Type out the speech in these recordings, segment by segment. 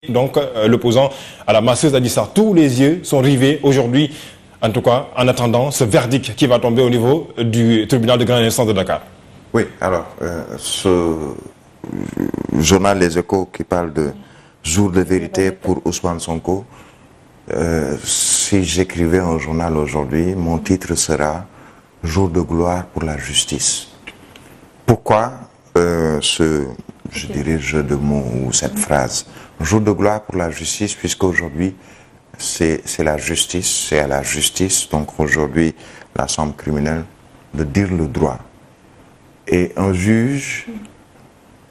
Donc, l'opposant à la masseuse Adji Sarr, tous les yeux sont rivés aujourd'hui, en tout cas, en attendant ce verdict qui va tomber au niveau du tribunal de grande instance de Dakar. Oui, alors, ce journal Les Échos qui parle de jour de vérité pour Ousmane Sonko, si j'écrivais un journal aujourd'hui, mon titre sera jour de gloire pour la justice. Pourquoi je dirais, jeu de mots ou cette phrase? Jour de gloire pour la justice, puisqu'aujourd'hui, c'est la justice, c'est à la justice, donc aujourd'hui, la chambre criminelle, de dire le droit. Et un juge,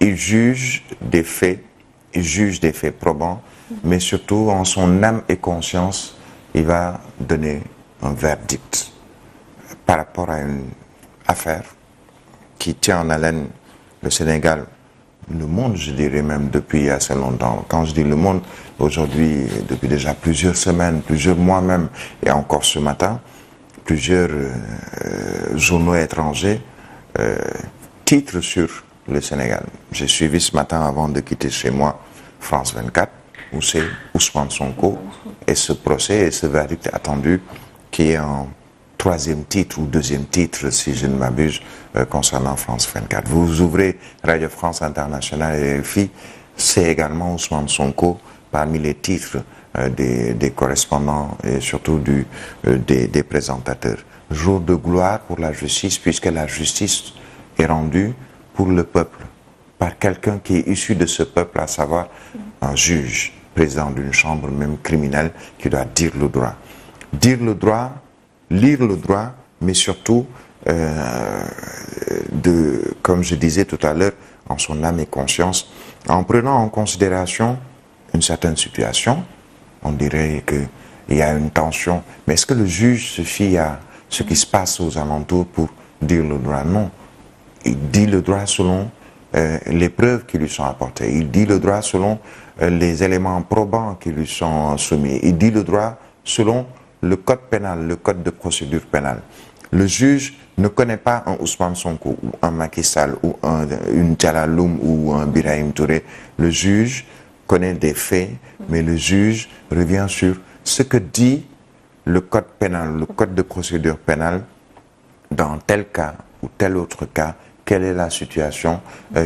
il juge des faits probants, mais surtout en son âme et conscience, il va donner un verdict par rapport à une affaire qui tient en haleine le Sénégal, le monde, je dirais même depuis assez longtemps. Quand je dis le monde, aujourd'hui, depuis déjà plusieurs semaines, plusieurs mois même, et encore ce matin, plusieurs journaux étrangers titrent sur le Sénégal. J'ai suivi ce matin, avant de quitter chez moi, France 24, où c'est Ousmane Sonko, et ce procès et ce verdict attendu qui est en troisième titre ou deuxième titre, si je ne m'abuse, concernant France 24. Vous ouvrez Radio France Internationale et RFI, c'est également Ousmane Sonko parmi les titres des correspondants et surtout des présentateurs. Jour de gloire pour la justice, puisque la justice est rendue pour le peuple, par quelqu'un qui est issu de ce peuple, à savoir un juge, président d'une chambre même criminelle, qui doit dire le droit. Dire le droit, lire le droit, mais surtout, comme je disais tout à l'heure, en son âme et conscience, en prenant en considération une certaine situation. On dirait qu'il y a une tension, mais est-ce que le juge se fie à ce qui se passe aux alentours pour dire le droit? Non. Il dit le droit selon les preuves qui lui sont apportées. Il dit le droit selon les éléments probants qui lui sont soumis. Il dit le droit selon le code pénal, le code de procédure pénale. Le juge ne connaît pas un Ousmane Sonko ou un Macky Sall ou une Djalaloum ou un Birahim Touré. Le juge connaît des faits, mais le juge revient sur ce que dit le code pénal, le code de procédure pénale, dans tel cas ou tel autre cas, quelle est la situation,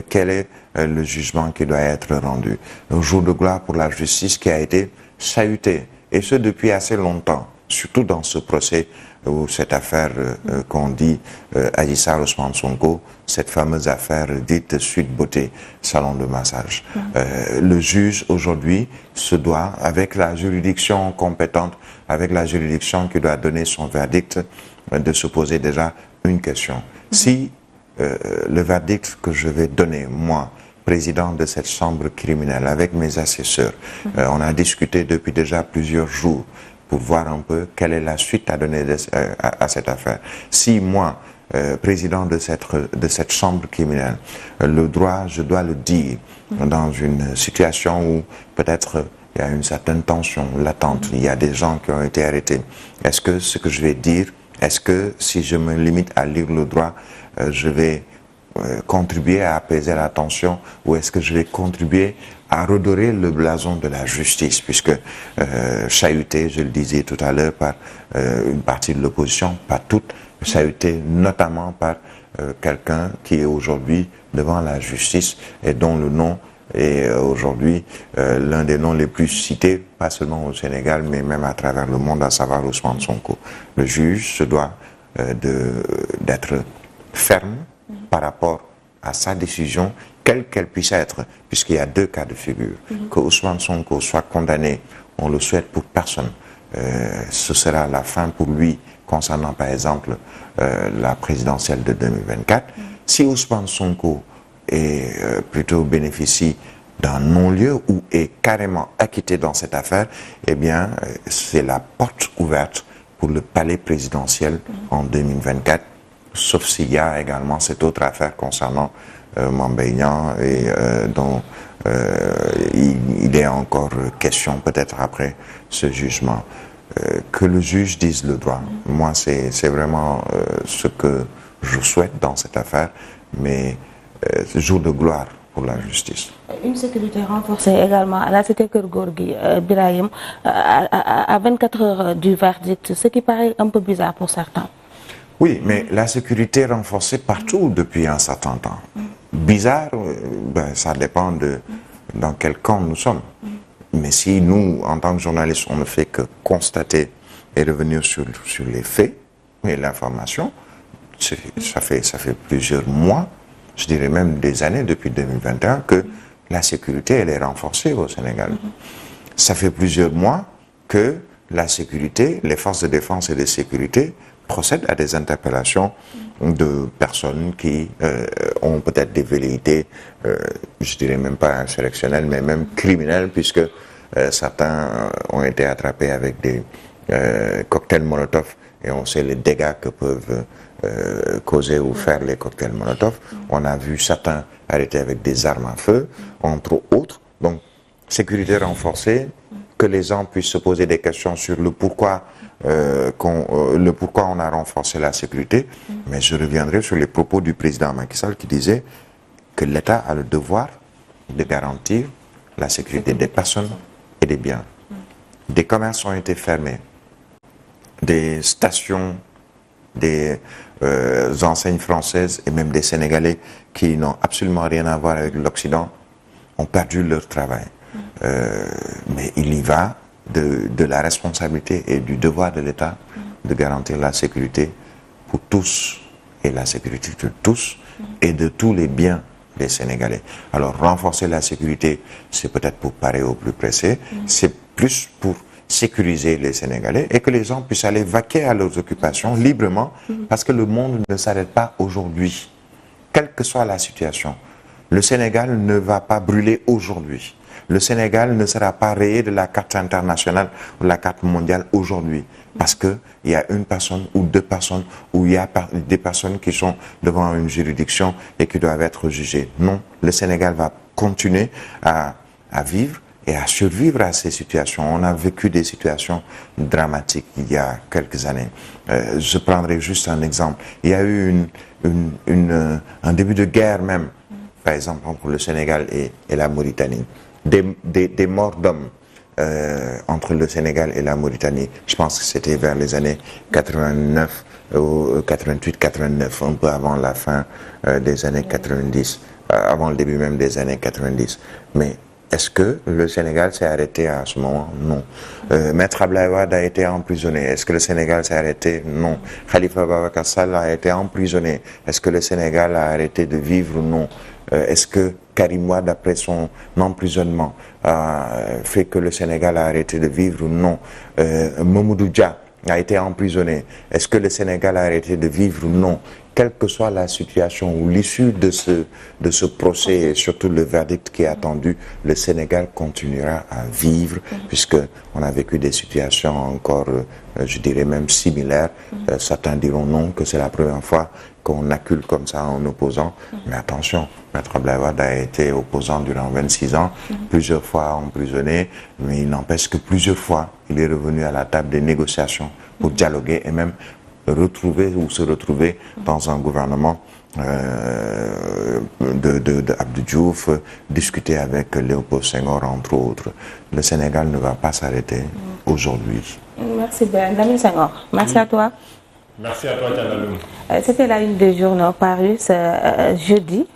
quel est le jugement qui doit être rendu. Un jour de gloire pour la justice qui a été chahuté, et ce depuis assez longtemps, surtout dans ce procès ou cette affaire qu'on dit Adji Sarr Ousmane Sonko, cette fameuse affaire dite Sweet Beauté, salon de massage. Le juge aujourd'hui se doit, avec la juridiction compétente, avec la juridiction qui doit donner son verdict, de se poser déjà une question. Si le verdict que je vais donner, moi, président de cette chambre criminelle, avec mes assesseurs, on a discuté depuis déjà plusieurs jours pour voir un peu quelle est la suite à donner à cette affaire. Si moi, président de cette chambre criminelle, le droit, je dois le dire, dans une situation où peut-être il y a une certaine tension latente, il y a des gens qui ont été arrêtés, est-ce que ce que je vais dire, est-ce que si je me limite à lire le droit, je vais contribuer à apaiser la tension, ou est-ce que je vais contribuer à redorer le blason de la justice, puisque chahuté, je le disais tout à l'heure, par une partie de l'opposition, pas toute, chahuté notamment par quelqu'un qui est aujourd'hui devant la justice et dont le nom est aujourd'hui l'un des noms les plus cités, pas seulement au Sénégal, mais même à travers le monde, à savoir Ousmane Sonko. Le juge se doit d'être ferme par rapport à sa décision, quelle qu'elle puisse être, puisqu'il y a deux cas de figure. Que Ousmane Sonko soit condamné, on le souhaite pour personne. Ce sera la fin pour lui, concernant par exemple la présidentielle de 2024. Si Ousmane Sonko plutôt bénéficie d'un non-lieu ou est carrément acquitté dans cette affaire, eh bien, c'est la porte ouverte pour le palais présidentiel en 2024, sauf s'il y a également cette autre affaire concernant Mame Mbaye Niang et dont il est encore question peut-être après ce jugement. Que le juge dise le droit. Moi, c'est vraiment ce que je souhaite dans cette affaire, mais jour de gloire pour la justice. Une sécurité renforcée également à la cité Keur Gorgui, Birahim, à 24 heures du verdict, ce qui paraît un peu bizarre pour certains. Oui, mais la sécurité renforcée partout depuis un certain temps. Bizarre, ça dépend de dans quel camp nous sommes. Mais si nous, en tant que journalistes, on ne fait que constater et revenir sur les faits et l'information, ça fait plusieurs mois, je dirais même des années, depuis 2021, que la sécurité, elle est renforcée au Sénégal. Ça fait plusieurs mois que la sécurité, les forces de défense et de sécurité procèdent à des interpellations de personnes qui ont peut-être des velléités, je dirais même pas insurrectionnelles, mais même criminelles, puisque certains ont été attrapés avec des cocktails Molotov, et on sait les dégâts que peuvent causer ou faire les cocktails Molotov. On a vu certains arrêtés avec des armes à feu, entre autres. Donc, sécurité renforcée, que les gens puissent se poser des questions sur le pourquoi on a renforcé la sécurité. Mais je reviendrai sur les propos du président Macky Sall qui disait que l'État a le devoir de garantir la sécurité des personnes et des biens. Des commerces ont été fermés, des stations, des enseignes françaises et même des Sénégalais qui n'ont absolument rien à voir avec l'Occident ont perdu leur travail. Mais il y va de la responsabilité et du devoir de l'État de garantir la sécurité pour tous et la sécurité de tous et de tous les biens des Sénégalais. Alors renforcer la sécurité, c'est peut-être pour parer au plus pressé, c'est plus pour sécuriser les Sénégalais et que les gens puissent aller vaquer à leurs occupations librement parce que le monde ne s'arrête pas aujourd'hui. Quelle que soit la situation, le Sénégal ne va pas brûler aujourd'hui. Le Sénégal ne sera pas rayé de la carte internationale ou de la carte mondiale aujourd'hui parce qu'il y a une personne ou deux personnes ou il y a des personnes qui sont devant une juridiction et qui doivent être jugées. Non, le Sénégal va continuer à vivre et à survivre à ces situations. On a vécu des situations dramatiques il y a quelques années. Je prendrai juste un exemple. Il y a eu un début de guerre même, par exemple entre le Sénégal et la Mauritanie. Des morts d'hommes entre le Sénégal et la Mauritanie. Je pense que c'était vers les années 89, 88, 89, un peu avant la fin des années 90, avant le début même des années 90. Mais est-ce que le Sénégal s'est arrêté à ce moment? Non. Maître Abdoulaye Wade a été emprisonné. Est-ce que le Sénégal s'est arrêté? Non. Khalifa Ababacar Sall a été emprisonné. Est-ce que le Sénégal a arrêté de vivre? Non. Est-ce que Karim Wade, après son emprisonnement, fait que le Sénégal a arrêté de vivre? Non. Mamadou Dia a été emprisonné. Est-ce que le Sénégal a arrêté de vivre? Non. Quelle que soit la situation ou l'issue de ce procès et surtout le verdict qui est attendu, le Sénégal continuera à vivre puisqu'on a vécu des situations encore, je dirais même similaires. Certains diront non, que c'est la première fois qu'on accule comme ça un opposant. Mais attention, Maître Abdoulaye Wade a été opposant durant 26 ans, plusieurs fois emprisonné, mais il n'empêche que plusieurs fois, il est revenu à la table des négociations pour dialoguer et même se retrouver dans un gouvernement de Abdou Diouf, discuter avec Léopold Senghor, entre autres. Le Sénégal ne va pas s'arrêter aujourd'hui. Merci bien, Lamine Senghor. Merci à toi. Merci à toi, Diana Loum. C'était la une des journaux parus ce jeudi.